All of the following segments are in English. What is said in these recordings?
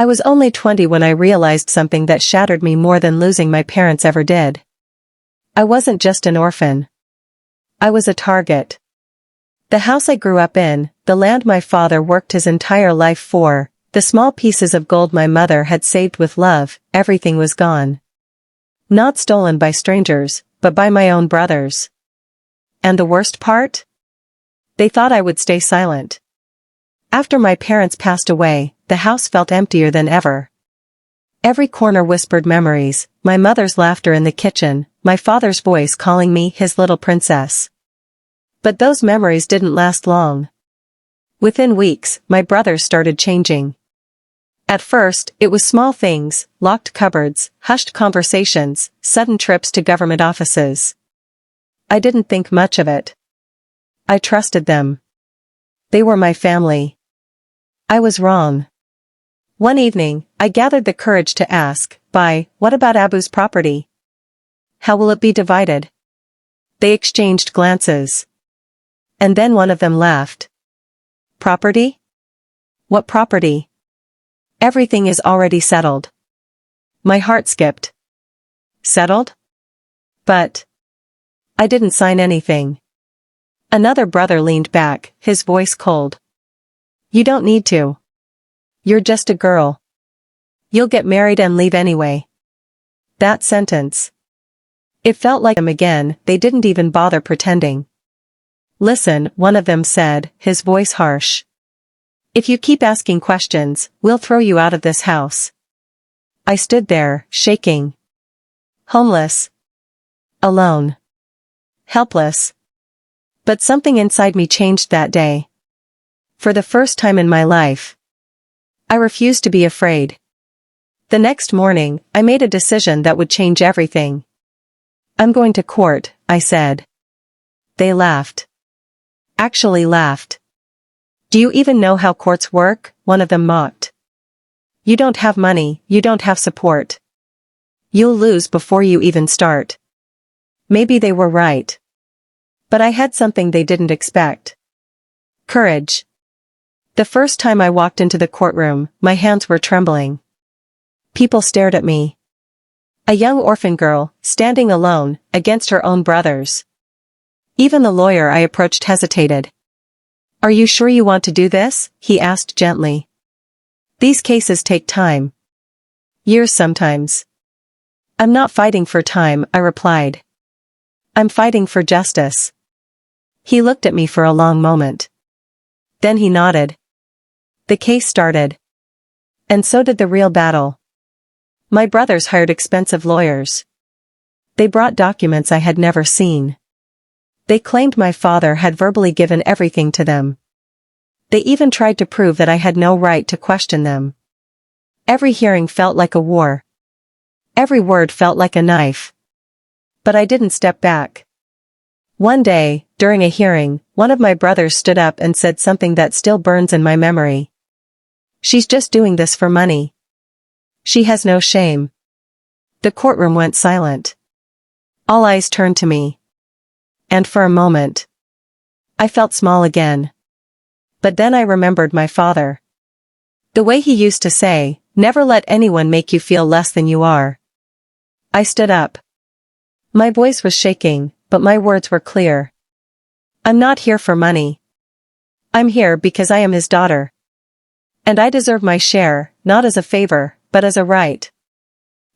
I was only 20 when I realized something that shattered me more than losing my parents ever did. I wasn't just an orphan. I was a target. The house I grew up in, the land my father worked his entire life for, the small pieces of gold my mother had saved with love, everything was gone. Not stolen by strangers, but by my own brothers. And the worst part? They thought I would stay silent. After my parents passed away, the house felt emptier than ever. Every corner whispered memories, my mother's laughter in the kitchen, my father's voice calling me his little princess. But those memories didn't last long. Within weeks, my brothers started changing. At first, it was small things, locked cupboards, hushed conversations, sudden trips to government offices. I didn't think much of it. I trusted them. They were my family. I was wrong. One evening, I gathered the courage to ask, what about Abu's property? How will it be divided? They exchanged glances. And then one of them laughed. Property? What property? Everything is already settled. My heart skipped. Settled? But I didn't sign anything. Another brother leaned back, his voice cold. You don't need to. You're just a girl. You'll get married and leave anyway. That sentence. It felt like them again, they didn't even bother pretending. Listen, one of them said, his voice harsh. If you keep asking questions, we'll throw you out of this house. I stood there, shaking. Homeless. Alone. Helpless. But something inside me changed that day. For the first time in my life, I refused to be afraid. The next morning, I made a decision that would change everything. I'm going to court, I said. They laughed. Actually laughed. Do you even know how courts work? One of them mocked. You don't have money, you don't have support. You'll lose before you even start. Maybe they were right. But I had something they didn't expect. Courage. The first time I walked into the courtroom, my hands were trembling. People stared at me. A young orphan girl, standing alone, against her own brothers. Even the lawyer I approached hesitated. Are you sure you want to do this? He asked gently. These cases take time. Years sometimes. I'm not fighting for time, I replied. I'm fighting for justice. He looked at me for a long moment. Then he nodded. The case started. And so did the real battle. My brothers hired expensive lawyers. They brought documents I had never seen. They claimed my father had verbally given everything to them. They even tried to prove that I had no right to question them. Every hearing felt like a war. Every word felt like a knife. But I didn't step back. One day, during a hearing, one of my brothers stood up and said something that still burns in my memory. She's just doing this for money. She has no shame. The courtroom went silent. All eyes turned to me. And for a moment, I felt small again. But then I remembered my father. The way he used to say, never let anyone make you feel less than you are. I stood up. My voice was shaking, but my words were clear. I'm not here for money. I'm here because I am his daughter. And I deserve my share, not as a favor, but as a right.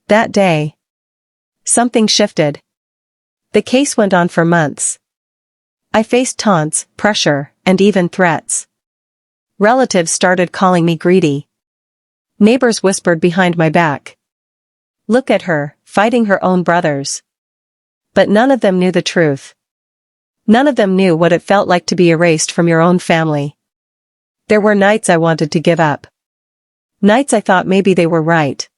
That day, something shifted. The case went on for months. I faced taunts, pressure, and even threats. Relatives started calling me greedy. Neighbors whispered behind my back. Look at her, fighting her own brothers. But none of them knew the truth. None of them knew what it felt like to be erased from your own family. There were nights I wanted to give up. Nights I thought maybe they were right.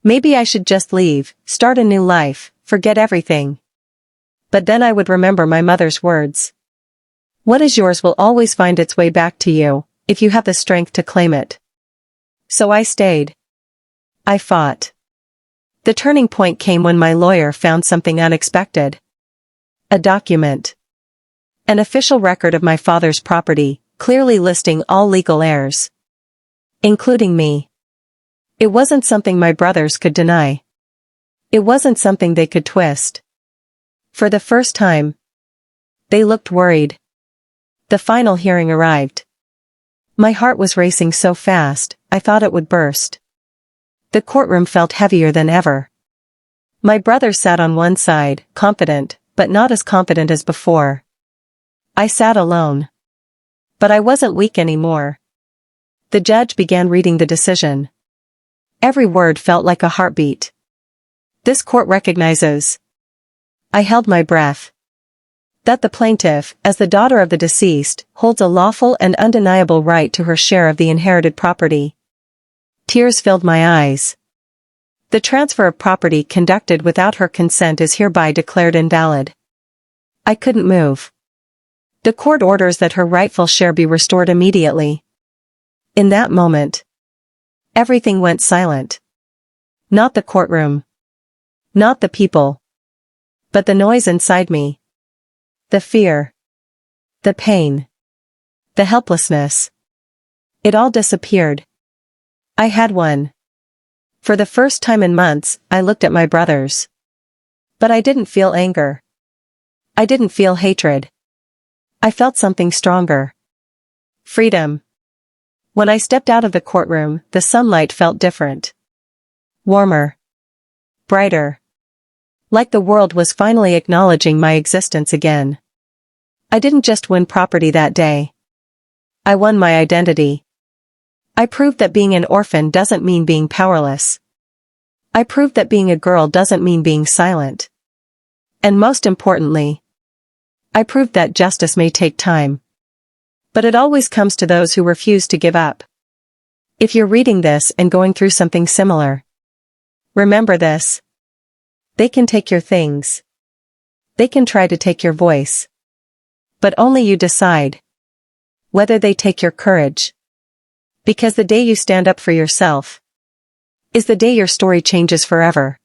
Maybe I should just leave, start a new life, forget everything. But then I would remember my mother's words. What is yours will always find its way back to you, if you have the strength to claim it. So I stayed. I fought. The turning point came when my lawyer found something unexpected. A document. An official record of my father's property, clearly listing all legal heirs. Including me. It wasn't something my brothers could deny. It wasn't something they could twist. For the first time, they looked worried. The final hearing arrived. My heart was racing so fast, I thought it would burst. The courtroom felt heavier than ever. My brother sat on one side, confident, but not as confident as before. I sat alone. But I wasn't weak anymore. The judge began reading the decision. Every word felt like a heartbeat. This court recognizes. I held my breath. That the plaintiff, as the daughter of the deceased, holds a lawful and undeniable right to her share of the inherited property. Tears filled my eyes. The transfer of property conducted without her consent is hereby declared invalid. I couldn't move. The court orders that her rightful share be restored immediately. In that moment, everything went silent. Not the courtroom. Not the people. But the noise inside me. The fear. The pain. The helplessness. It all disappeared. I had won. For the first time in months, I looked at my brothers. But I didn't feel anger. I didn't feel hatred. I felt something stronger. Freedom. When I stepped out of the courtroom, the sunlight felt different. Warmer. Brighter. Like the world was finally acknowledging my existence again. I didn't just win property that day. I won my identity. I proved that being an orphan doesn't mean being powerless. I proved that being a girl doesn't mean being silent. And most importantly, I proved that justice may take time. But it always comes to those who refuse to give up. If you're reading this and going through something similar, remember this. They can take your things. They can try to take your voice. But only you decide whether they take your courage. Because the day you stand up for yourself is the day your story changes forever.